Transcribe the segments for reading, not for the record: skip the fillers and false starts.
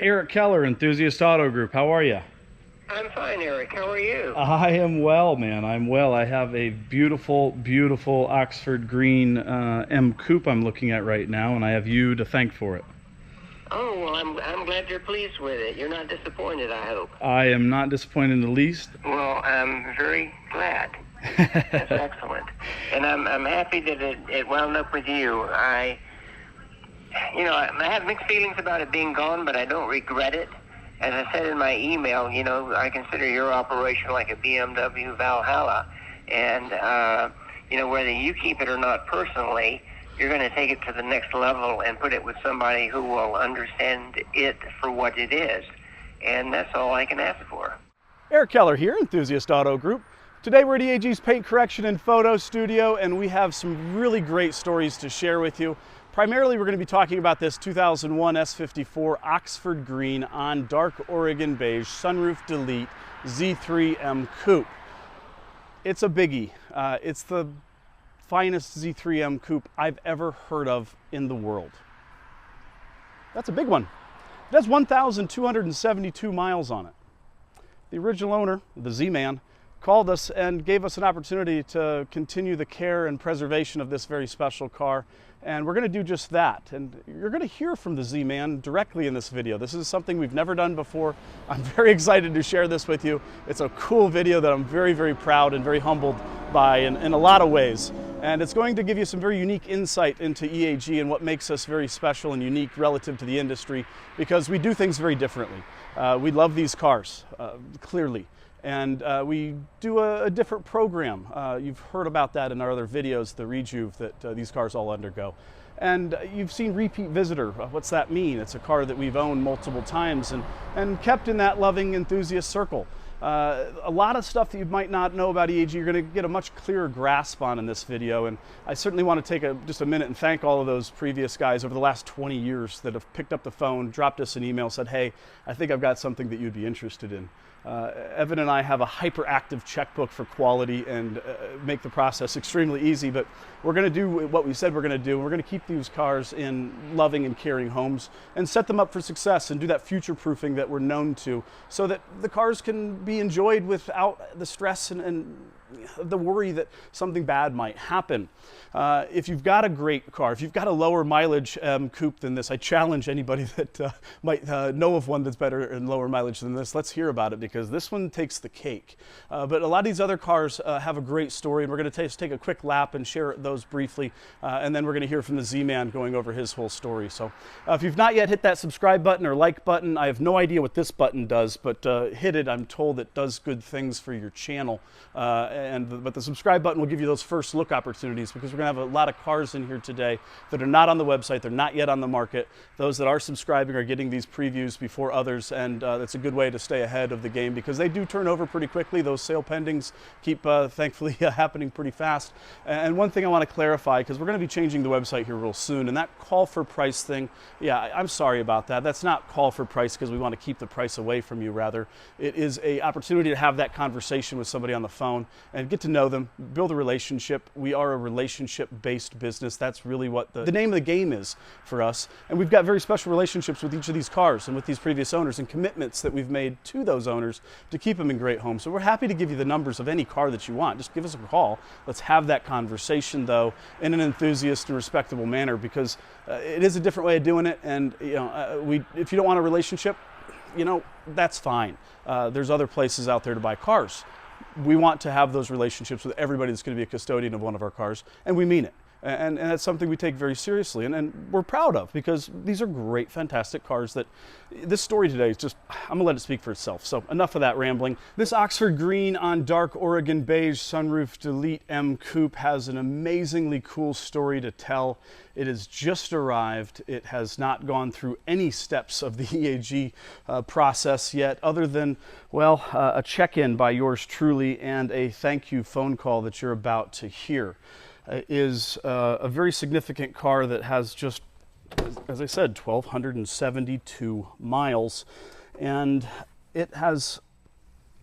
Eric Keller, Enthusiast Auto Group. How are you? I'm fine, Eric. How are you? I am well, man. I'm well. I have a beautiful, beautiful Oxford Green M-Coupe I'm looking at right now, and I have you to thank for it. Oh, well, I'm glad you're pleased with it. You're not disappointed, I hope. I am not disappointed in the least. Well, I'm very glad. That's excellent. And I'm happy that it wound up with you. I have mixed feelings about it being gone, but I don't regret it. As I said in my email, I consider your operation like a BMW Valhalla. And, whether you keep it or not personally, you're going to take it to the next level and put it with somebody who will understand it for what it is. And that's all I can ask for. Eric Keller here, Enthusiast Auto Group. Today we're at EAG's Paint Correction and Photo Studio, and we have some really great stories to share with you. Primarily, we're going to be talking about this 2001 S54 Oxford Green on dark Oregon beige sunroof delete Z3 M-Coupe. It's a biggie. It's the finest Z3 M-Coupe I've ever heard of in the world. That's a big one. It has 1,272 miles on it. The original owner, the ZMan, called us and gave us an opportunity to continue the care and preservation of this very special car. And we're going to do just that. And you're going to hear from the Z-Man directly in this video. This is something we've never done before. I'm very excited to share this with you. It's a cool video that I'm very, very proud and very humbled by in a lot of ways. And it's going to give you some very unique insight into EAG and what makes us very special and unique relative to the industry, because we do things very differently. We love these cars, clearly. And we do a different program. You've heard about that in our other videos, the rejuve that these cars all undergo. And you've seen repeat visitor. What's that mean? It's a car that we've owned multiple times and kept in that loving enthusiast circle. A lot of stuff that you might not know about EAG, you're going to get a much clearer grasp on in this video. And I certainly want to take just a minute and thank all of those previous guys over the last 20 years that have picked up the phone, dropped us an email, said, hey, I think I've got something that you'd be interested in. Evan and I have a hyperactive checkbook for quality and make the process extremely easy, but we're going to do what we said we're going to do. We're going to keep these cars in loving and caring homes and set them up for success and do that future proofing that we're known to, so that the cars can be enjoyed without the stress and the worry that something bad might happen. If you've got a great car, if you've got a lower mileage coupe than this, I challenge anybody that might know of one that's better and lower mileage than this. Let's hear about it, because this one takes the cake. But a lot of these other cars have a great story, and we're going to take a quick lap and share those briefly, and then we're going to hear from the Z-Man going over his whole story. So if you've not yet hit that subscribe button or like button, I have no idea what this button does, but hit it. I'm told it does good things for your channel. But the subscribe button will give you those first look opportunities, because we're going to have a lot of cars in here today that are not on the website. They're not yet on the market. Those that are subscribing are getting these previews before others, and that's a good way to stay ahead of the game, because they do turn over pretty quickly. Those sale pendings keep thankfully happening pretty fast. And one thing I want to clarify, because we're going to be changing the website here real soon, and that call for price thing, yeah, I'm sorry about that. That's not call for price because we want to keep the price away from you. Rather, it is an opportunity to have that conversation with somebody on the phone and get to know them, build a relationship. We are a relationship-based business. That's really what the name of the game is for us. And we've got very special relationships with each of these cars and with these previous owners, and commitments that we've made to those owners to keep them in great homes. So we're happy to give you the numbers of any car that you want. Just give us a call. Let's have that conversation, though, in an enthusiast and respectable manner, because it is a different way of doing it. And if you don't want a relationship, that's fine. There's other places out there to buy cars. We want to have those relationships with everybody that's going to be a custodian of one of our cars, and we mean it. And that's something we take very seriously, and we're proud of, because these are great, fantastic cars that this story today is just, I'm going to let it speak for itself. So enough of that rambling. This Oxford Green on dark Oregon beige sunroof delete M-Coupe has an amazingly cool story to tell. It has just arrived. It has not gone through any steps of the EAG process yet, other than, well, a check-in by yours truly and a thank you phone call that you're about to hear. Is a very significant car that has just, as I said, 1,272 miles, and it has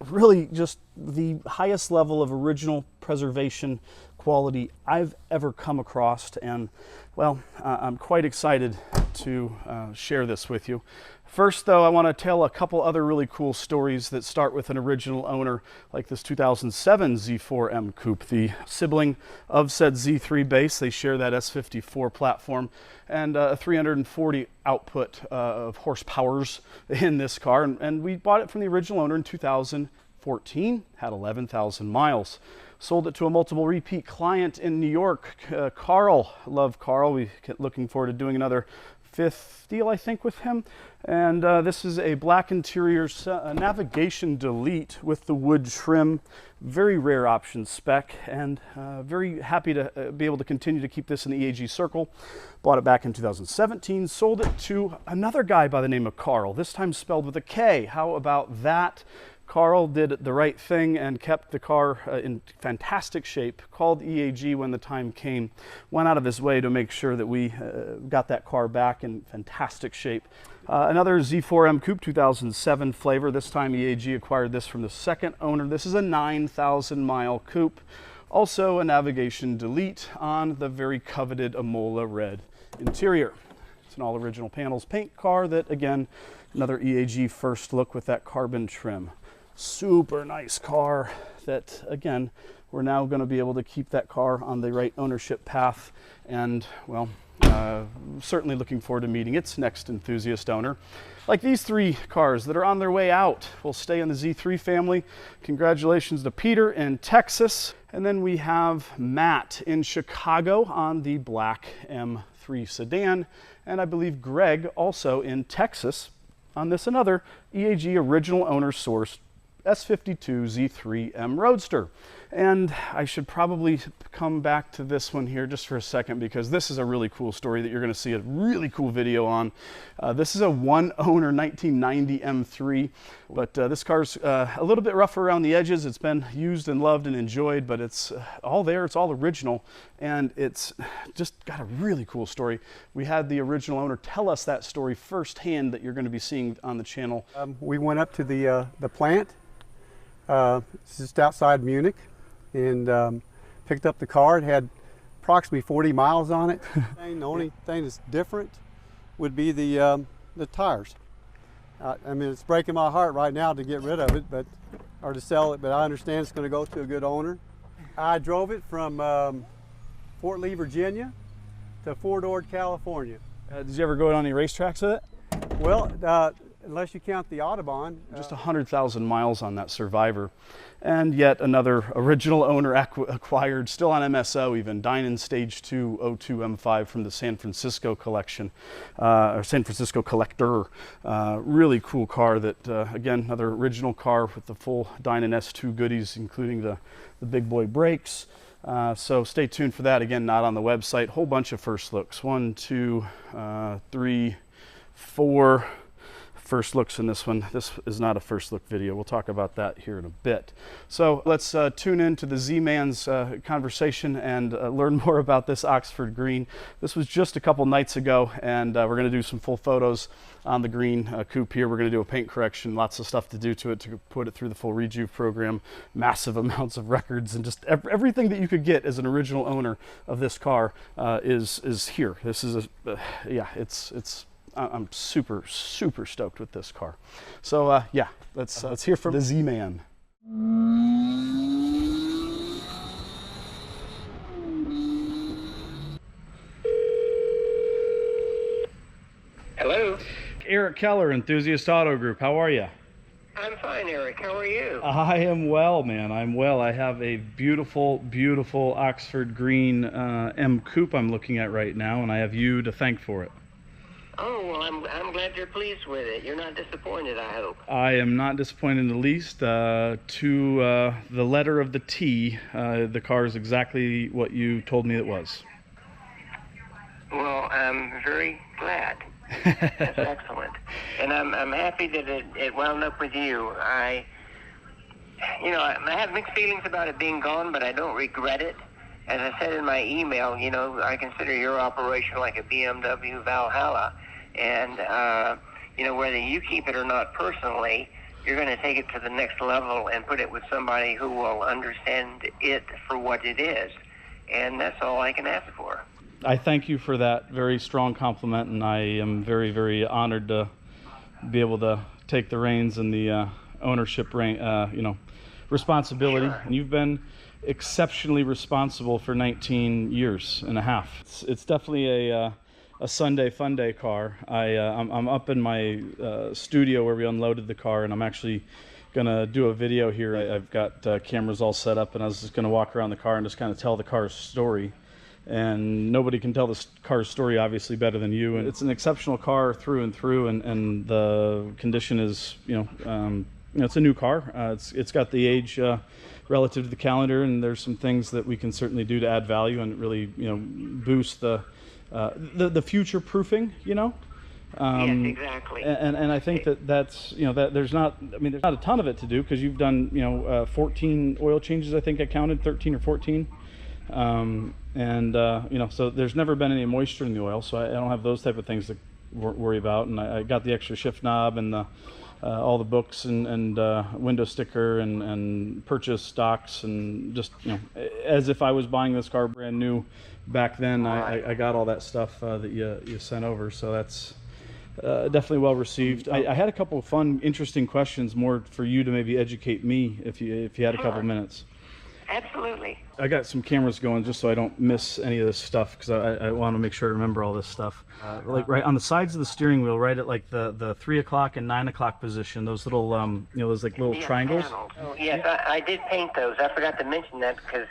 really just the highest level of original preservation quality I've ever come across, and well, I'm quite excited to share this with you. First though, I want to tell a couple other really cool stories that start with an original owner, like this 2007 Z4 M-Coupe, the sibling of said Z3 base. They share that S54 platform and a 340 output of horsepowers in this car, and we bought it from the original owner in 2014, had 11,000 miles. Sold it to a multiple repeat client in New York, Carl. Love Carl. We're looking forward to doing another 5th deal, I think, with him. And this is a black interior navigation delete with the wood trim. Very rare option spec, and very happy to be able to continue to keep this in the EAG circle. Bought it back in 2017, sold it to another guy by the name of Carl, this time spelled with a K. How about that? Carl did the right thing and kept the car in fantastic shape, called EAG when the time came, went out of his way to make sure that we got that car back in fantastic shape. Another Z4 M-Coupe 2007 flavor. This time EAG acquired this from the second owner. This is a 9,000 mile coupe. Also a navigation delete on the very coveted Amola red interior. It's an all original panels paint car that, again, another EAG first look with that carbon trim. Super nice car that, again, we're now going to be able to keep that car on the right ownership path, and well, certainly looking forward to meeting its next enthusiast owner. Like these 3 cars that are on their way out will stay in the Z3 family. Congratulations to Peter in Texas, and then we have Matt in Chicago on the black M3 sedan, and I believe Greg also in Texas on this another EAG original owner sourced S52 Z3 M Roadster. And I should probably come back to this one here just for a second, because this is a really cool story that you're going to see a really cool video on. This is a one owner 1990 M3, but this car's a little bit rough around the edges. It's been used and loved and enjoyed, but it's all there. It's all original, and it's just got a really cool story. We had the original owner tell us that story firsthand that you're going to be seeing on the channel. We went up to the plant. It's just outside Munich, and picked up the car. It had approximately 40 miles on it. The only thing that's different would be the tires. I mean, it's breaking my heart right now to get rid of it, or to sell it, but I understand it's going to go to a good owner. I drove it from Fort Lee, Virginia to Fort Ord, California. Did you ever go on any racetracks with it? Well, unless you count the Autobahn. Just 100,000 miles on that Survivor. And yet another original owner acquired, still on MSO even, Dynan Stage 2 02 M5 from the San Francisco collection, or San Francisco Collector. Really cool car that, again, another original car with the full Dynan S2 goodies, including the big boy brakes. So stay tuned for that. Again, not on the website. Whole bunch of first looks. 1, 2, 3, 4 first looks in this one. This is not a first look video. We'll talk about that here in a bit. So let's tune in to the Z-Man's conversation and learn more about this Oxford green. This was just a couple nights ago, and we're going to do some full photos on the green coupe here. We're going to do a paint correction, lots of stuff to do to it to put it through the full rejuve program, massive amounts of records, and just everything that you could get as an original owner of this car is here. This is yeah, I'm super stoked with this car. So yeah, let's hear from the Z-Man. Hello? Eric Keller, Enthusiast Auto Group. How are you? I'm fine, Eric. How are you? I am well, man. I'm well. I have a beautiful Oxford green M-Coupe I'm looking at right now, and I have you to thank for it. Oh, well, I'm glad you're pleased with it. You're not disappointed, I hope. I am not disappointed in the least. To the letter of the T, the car is exactly what you told me it was. Well, I'm very glad. That's excellent. And I'm happy that it wound up with you. I have mixed feelings about it being gone, but I don't regret it. As I said in my email, I consider your operation like a BMW Valhalla. And, whether you keep it or not personally, you're going to take it to the next level and put it with somebody who will understand it for what it is. And that's all I can ask for. I thank you for that very strong compliment, and I am very, very honored to be able to take the reins and the ownership responsibility. Sure. And you've been exceptionally responsible for 19 years and a half. It's definitely a Sunday fun day car. I'm up in my studio where we unloaded the car, and I'm actually gonna do a video here. I've got cameras all set up, and I was just gonna walk around the car and just kind of tell the car's story. And nobody can tell the car's story obviously better than you. And it's an exceptional car through and through, and the condition is, it's a new car. It's got the age relative to the calendar, and there's some things that we can certainly do to add value and really, boost the future proofing, Yes, exactly. And I think that's that there's not a ton of it to do, because you've done 14 oil changes, I think I counted 13 or 14. So there's never been any moisture in the oil, so I don't have those type of things to worry about. And I got the extra shift knob and all the books and window sticker and purchase stocks, and just as if I was buying this car brand new back then. I got all that stuff that you sent over, so that's definitely well received. I had a couple of fun, interesting questions more for you to maybe educate me if you had a couple minutes. Absolutely. I got some cameras going just so I don't miss any of this stuff, because I want to make sure I remember all this stuff. Like right on the sides of the steering wheel, right at like the 3 o'clock and 9 o'clock position, those little those like little triangles. Oh, yes, I did paint those. I forgot to mention that because,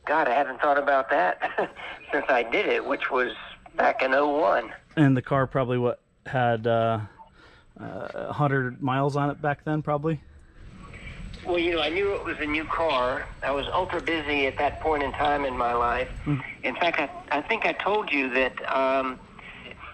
God, I haven't thought about that since I did it, which was back in '01. And the car probably had 100 miles on it back then, probably. Well, I knew it was a new car. I was ultra busy at that point in time in my life. In fact, I think I told you that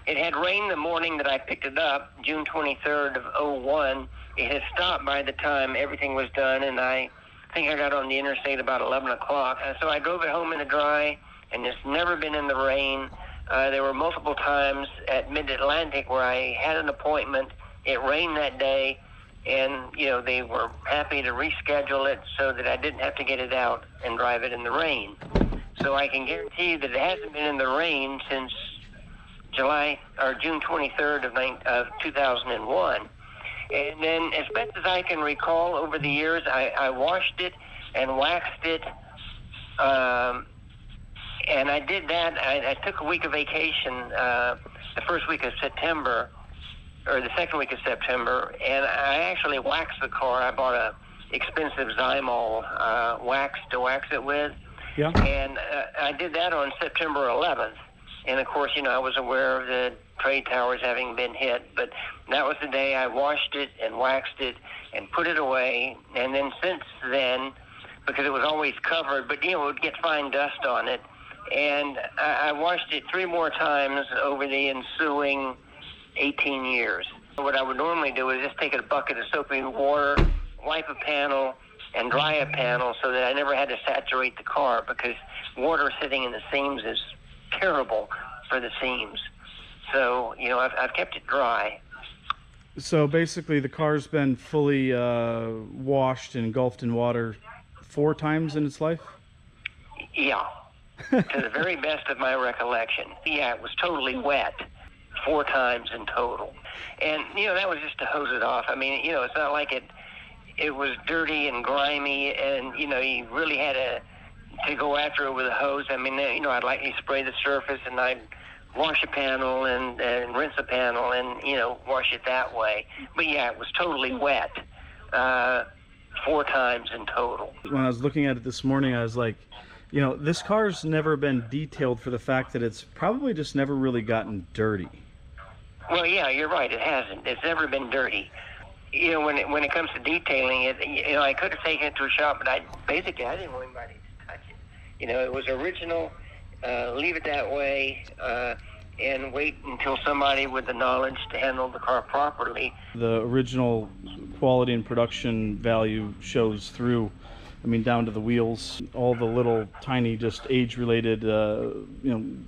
it had rained the morning that I picked it up, June 23rd of '01. It had stopped by the time everything was done, and I think I got on the interstate about 11 o'clock. So I drove it home in the dry, and it's never been in the rain. There were multiple times at Mid-Atlantic where I had an appointment. It rained that day. And, they were happy to reschedule it so that I didn't have to get it out and drive it in the rain. So I can guarantee you that it hasn't been in the rain since June 23rd of 2001. And then, as best as I can recall over the years, I washed it and waxed it. And I did that. I took a week of vacation the first week of September, or the second week of September, and I actually waxed the car. I bought a expensive ZMan wax to wax it with. Yeah. And I did that on September 11th. And of course, I was aware of the trade towers having been hit, but that was the day I washed it and waxed it and put it away. And then since then, because it was always covered, but it would get fine dust on it. And I washed it 3 more times over the ensuing 18 years. What I would normally do is just take a bucket of soapy water, wipe a panel, and dry a panel so that I never had to saturate the car, because water sitting in the seams is terrible for the seams. So, I've kept it dry. So basically the car's been fully washed and engulfed in water 4 times in its life? Yeah, to the very best of my recollection. Yeah, it was totally wet 4 times in total. And, that was just to hose it off. I mean, it's not like it was dirty and grimy and, you really had to go after it with a hose. I mean, I'd lightly spray the surface and I'd wash a panel and rinse a panel and, wash it that way. But yeah, it was totally wet 4 times in total. When I was looking at it this morning, I was like, this car's never been detailed for the fact that it's probably just never really gotten dirty. Well, yeah, you're right. It hasn't. It's never been dirty. When it comes to detailing it, I could have taken it to a shop, but I didn't want anybody to touch it. It was original. Leave it that way, and wait until somebody with the knowledge to handle the car properly. The original quality and production value shows through. I mean, down to the wheels, all the little tiny, just age-related,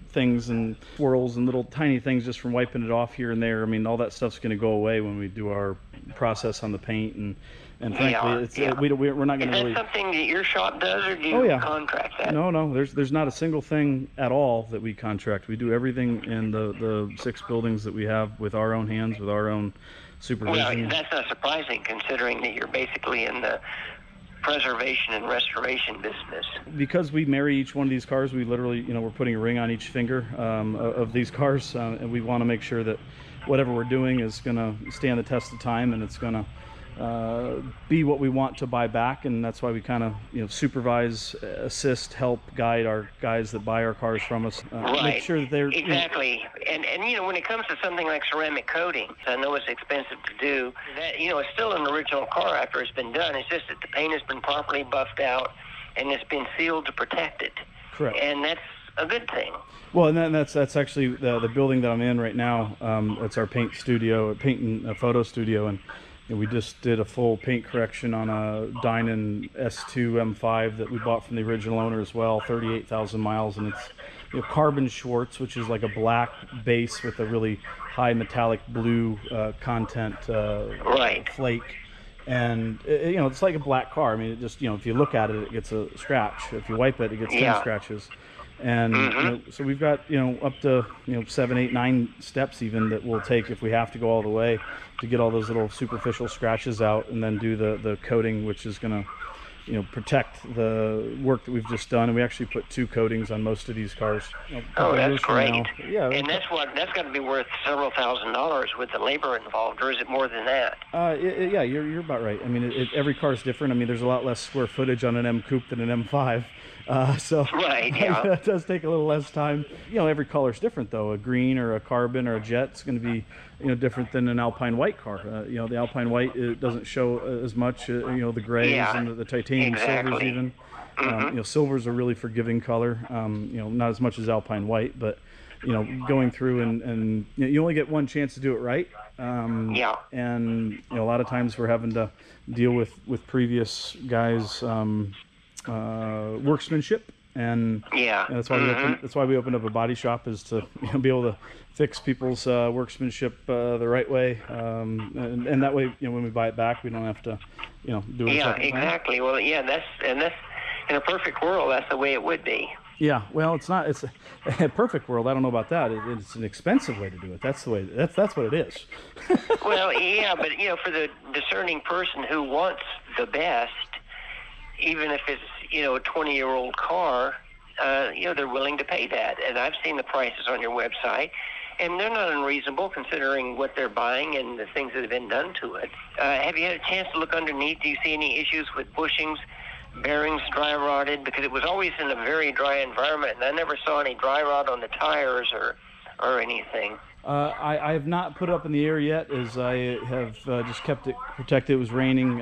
things and swirls and little tiny things just from wiping it off here and there. I mean, all that stuff's going to go away when we do our process on the paint, and frankly, Yeah. we're not going to Is really. that something that your shop does, or do you contract that? No, there's not a single thing at all that we contract. We do everything in the 6 buildings that we have with our own hands, with our own supervision. Well, that's not surprising, considering that you're basically in the preservation and restoration business. Because we marry each one of these cars, we literally, we're putting a ring on each finger of these cars, and we want to make sure that whatever we're doing is going to stand the test of time, and it's going to be what we want to buy back. And that's why we kind of supervise, assist, help, guide our guys that buy our cars from us, Right. make sure that they're exactly. And when it comes to something like ceramic coating, I know it's expensive to do. That it's still an original car after it's been done. It's just that the paint has been properly buffed out and it's been sealed to protect it. Correct. And that's a good thing. Well, and then that's actually the building that I'm in right now. It's our paint studio, paint and photo studio, and we just did a full paint correction on a Dynan S2 M5 that we bought from the original owner as well, 38,000 miles, and it's carbon Schwartz, which is like a black base with a really high metallic blue content Right. flake. And it's like a black car. I mean, it just if you look at it, it gets a scratch. If you wipe it, it gets 10 scratches. And so we've got up to 7, 8, 9 steps even that we'll take if we have to go all the way to get all those little superficial scratches out, and then do the coating, which is going to protect the work that we've just done. And we actually put 2 coatings on most of these cars. Oh, that's great. Yeah, and that's got to be worth several $1,000s with the labor involved, or is it more than that? Yeah, you're about right. I mean, every car is different. I mean, there's a lot less square footage on an M-Coupe than an M5. So right, yeah. It does take a little less time. Every color's different though. A green or a carbon or a jet is going to be different than an Alpine white car. The Alpine white, it doesn't show as much. The grays and the titanium silvers even. Silver's a really forgiving color. Not as much as Alpine white, but going through and you only get one chance to do it right. And a lot of times we're having to deal with previous guys. Workmanship, and that's why we opened up a body shop, is to be able to fix people's workmanship the right way, and that way when we buy it back, we don't have to do it. Yeah, exactly. Time. Well, that's in a perfect world, that's the way it would be. Yeah, well, it's not. It's a perfect world. I don't know about that. It's an expensive way to do it. That's the way. That's what it is. Well, yeah, but for the discerning person who wants the best, even if it's a 20-year-old car, they're willing to pay that. And I've seen the prices on your website, and they're not unreasonable considering what they're buying and the things that have been done to it. Have you had a chance to look underneath? Do you see any issues with bushings, bearings dry rotted? Because it was always in a very dry environment, and I never saw any dry rot on the tires or anything. I have not put it up in the air yet, as I have just kept it protected. It was raining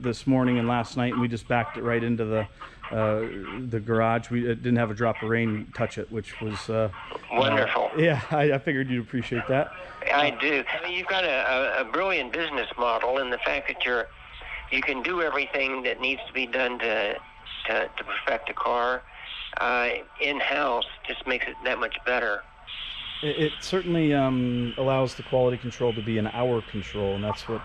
this morning and last night, and we just backed it right into the garage. We didn't have a drop of rain touch it, which was wonderful. Yeah, I figured you'd appreciate that. I do. I mean, you've got a brilliant business model, and the fact that you can do everything that needs to be done to perfect a car in-house just makes it that much better. It certainly allows the quality control to be in our control, and that's what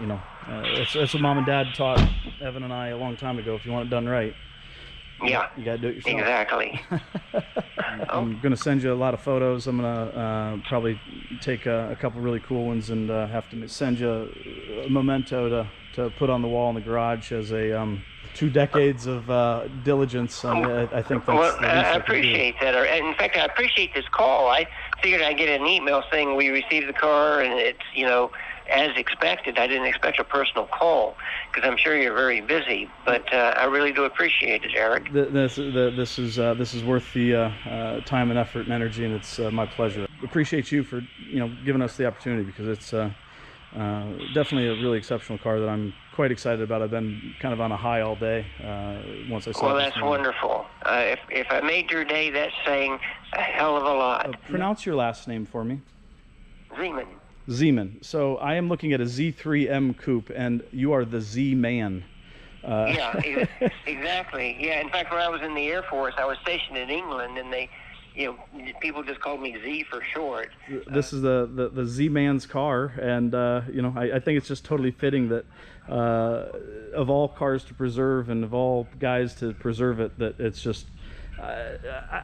that's what Mom and Dad taught Evan and I a long time ago. If you want it done right, you gotta do it yourself. Exactly. I'm gonna send you a lot of photos. I'm gonna probably take a couple really cool ones and have to send you a memento to put on the wall in the garage as a 2 decades of diligence. I think that's well, I appreciate that. In fact, I appreciate this call. I figured I'd get an email saying we received the car and it's, as expected. I didn't expect a personal call because I'm sure you're very busy, but I really do appreciate it, Eric. This is worth the time and effort and energy, and it's my pleasure. Appreciate you for giving us the opportunity, because it's definitely a really exceptional car that I'm quite excited about. I've been kind of on a high all day once I saw it. Well, that's wonderful. If I made your day, that's saying a hell of a lot. Pronounce your last name for me. ZMan. ZMan. So I am looking at a Z3 M-Coupe, and you are the ZMan. Yeah, exactly. Yeah, in fact, when I was in the Air Force, I was stationed in England, and they people just called me Z for short. This is the ZMan's car, and I think it's just totally fitting that of all cars to preserve and of all guys to preserve it, that it's just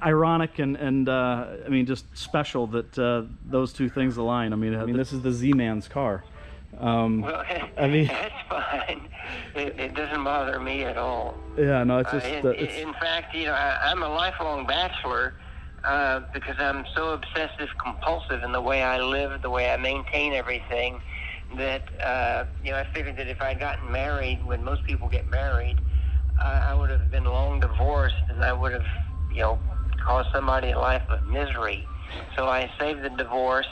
ironic and I mean, just special that those two things align. I mean, this is the ZMan's car. Well, I mean, that's fine. It doesn't bother me at all. Yeah, no, it's just. In fact, I'm a lifelong bachelor because I'm so obsessive compulsive in the way I live, the way I maintain everything, that I figured that if I'd gotten married when most people get married, I would have been long divorced, and I would have, caused somebody a life of misery. So I saved the divorce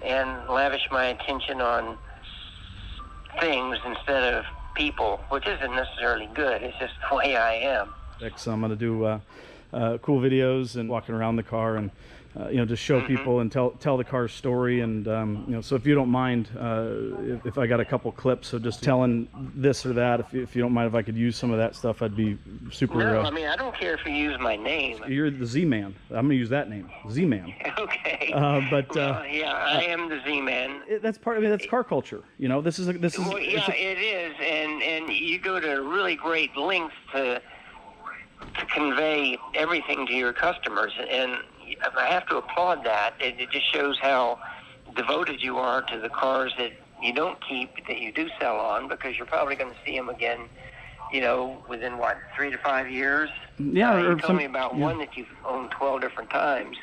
and lavished my attention on things instead of people, which isn't necessarily good. It's just the way I am. So I'm going to do cool videos and walking around the car and just show people and tell the car's story, and so if you don't mind, if I got a couple clips of just telling this or that, if you don't mind if I could use some of that stuff, I'd be super. No, I mean, I don't care if you use my name. You're the Z-Man. I'm gonna use that name, Z-Man. Okay. Yeah, I am the Z-Man. That's part. I mean, that's car culture. This is. Well, yeah, it is, and you go to really great lengths to convey everything to your customers, and I have to applaud that. It just shows how devoted you are to the cars that you don't keep, that you do sell on, because you're probably going to see them again, within 3 to 5 years. Yeah. You told me about one that you've owned 12 different times.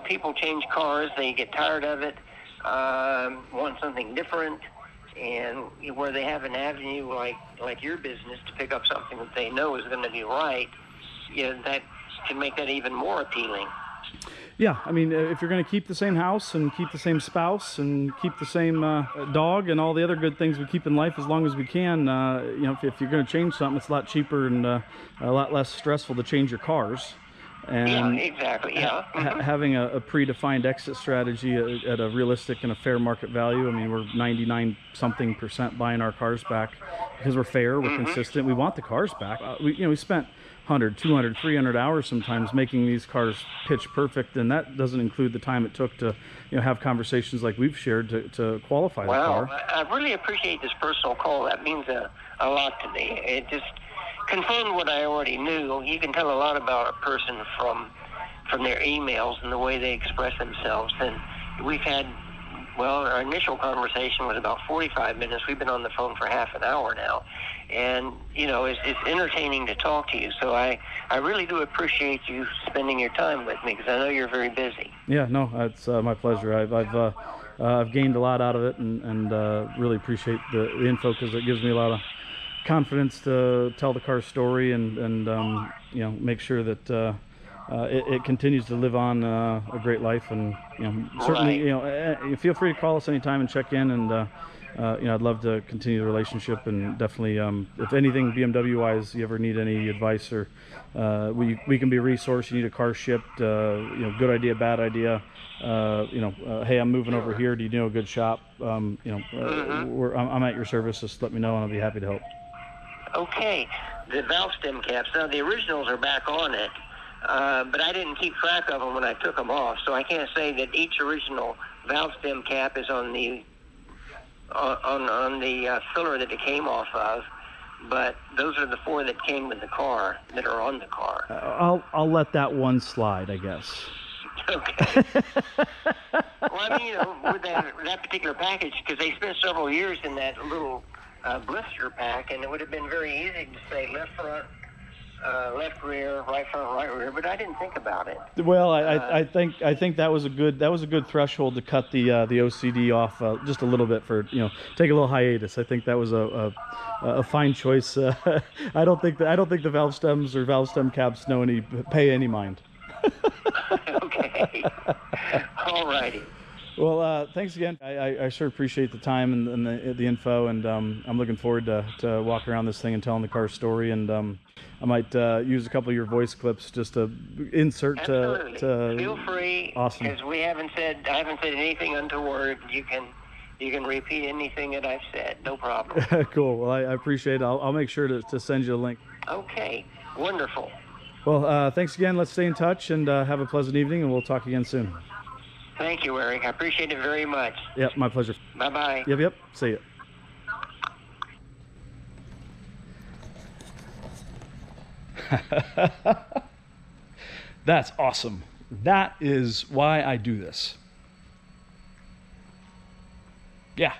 People change cars, they get tired of it, want something different, and where they have an avenue like your business to pick up something that they know is going to be right, that can make that even more appealing. Yeah, I mean, if you're going to keep the same house and keep the same spouse and keep the same dog and all the other good things we keep in life as long as we can, if you're going to change something, it's a lot cheaper and a lot less stressful to change your cars. And yeah, exactly. Yeah. Having a predefined exit strategy at a realistic and a fair market value. I mean, we're 99-something% buying our cars back because we're fair, we're consistent. We want the cars back. We spent 100, 200, 300 hours sometimes making these cars pitch perfect, and that doesn't include the time it took to have conversations like we've shared to qualify the car. Wow, I really appreciate this personal call. That means a lot to me. It just confirmed what I already knew. You can tell a lot about a person from their emails and the way they express themselves. And we've had, our initial conversation was about 45 minutes. We've been on the phone for half an hour now. And, it's entertaining to talk to you. So I really do appreciate you spending your time with me, because I know you're very busy. Yeah, no, it's my pleasure. I've gained a lot out of it, and really appreciate the info, because it gives me a lot of confidence to tell the car story and make sure that it continues to live on a great life. And certainly feel free to call us anytime and check in, and I'd love to continue the relationship. And definitely, if anything BMW wise, you ever need any advice, or we can be a resource. You need a car shipped, good idea, bad idea, hey, I'm moving over here, do you know a good shop? I'm at your service. Just let me know and I'll be happy to help. Okay, the valve stem caps. Now, the originals are back on it, but I didn't keep track of them when I took them off, so I can't say that each original valve stem cap is on the filler that it came off of, but those are the 4 that came with the car, that are on the car. I'll let that one slide, I guess. Okay. Well, I mean, with that particular package, because they spent several years in that little blister pack, and it would have been very easy to say left front, left rear, right front, right rear, but I didn't think about it. Well, I think that was a good threshold to cut the OCD off just a little bit for take a little hiatus. I think that was a fine choice. I don't think the valve stems or valve stem caps pay any mind. Okay. All righty. Well, thanks again. I sure appreciate the time and the info, and I'm looking forward to walking around this thing and telling the car story. And I might use a couple of your voice clips just to insert. Absolutely. Feel free. Awesome. Because I haven't said anything untoward. You can repeat anything that I've said. No problem. Cool. Well, I appreciate it. I'll make sure to send you a link. Okay. Wonderful. Well, thanks again. Let's stay in touch and have a pleasant evening, and we'll talk again soon. Thank you, Eric. I appreciate it very much. Yep, my pleasure. Bye-bye. Yep. See you. That's awesome. That is why I do this. Yeah.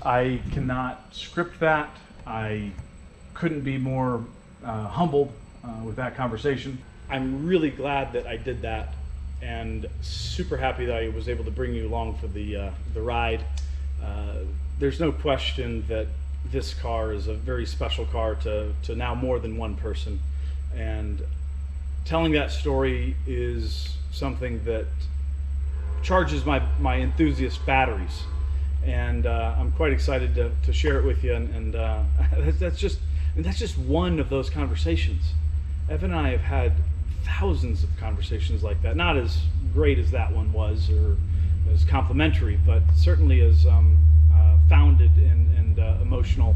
I cannot script that. I couldn't be more humbled with that conversation. I'm really glad that I did that, and super happy that I was able to bring you along for the ride. There's no question that this car is a very special car to now more than one person, and telling that story is something that charges my enthusiast batteries, and I'm quite excited to share it with you. And that's just one of those conversations. Evan and I have had thousands of conversations like that, not as great as that one was or as complimentary, but certainly as founded and emotional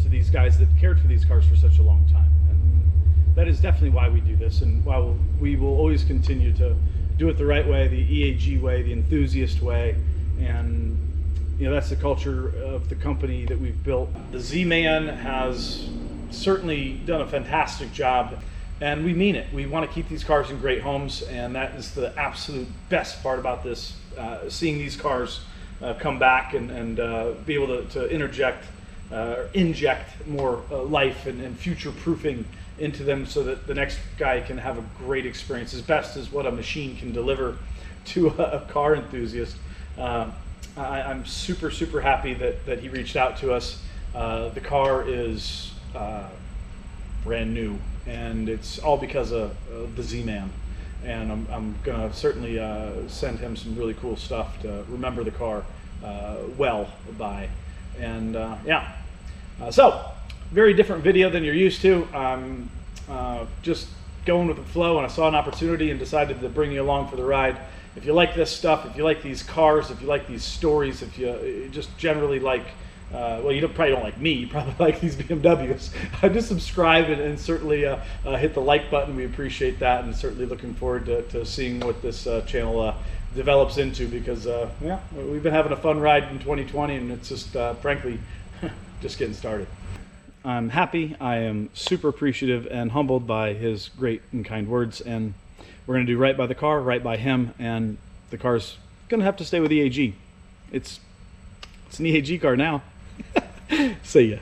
to these guys that cared for these cars for such a long time. And that is definitely why we do this, and while we will always continue to do it the right way, the EAG way, the enthusiast way. And that's the culture of the company that we've built. The ZMan has certainly done a fantastic job, and we mean it. We want to keep these cars in great homes, and that is the absolute best part about this, seeing these cars come back and be able to inject more life and future proofing into them, so that the next guy can have a great experience, as best as what a machine can deliver to a car enthusiast. I'm super happy that he reached out to us. The car is brand new, and it's all because of the Z-Man. And I'm gonna certainly send him some really cool stuff to remember the car well by. And so very different video than you're used to. I'm just going with the flow, and I saw an opportunity and decided to bring you along for the ride. If you like this stuff, if you like these cars, if you like these stories, if you just generally like, well, you probably don't like me, you probably like these BMWs, just subscribe and certainly hit the like button. We appreciate that, and certainly looking forward to seeing what this channel develops into, because yeah, we've been having a fun ride in 2020, and it's just frankly just getting started. I'm happy. I am super appreciative and humbled by his great and kind words, and we're going to do right by the car, right by him, and the car's going to have to stay with EAG. It's an EAG car now. See ya.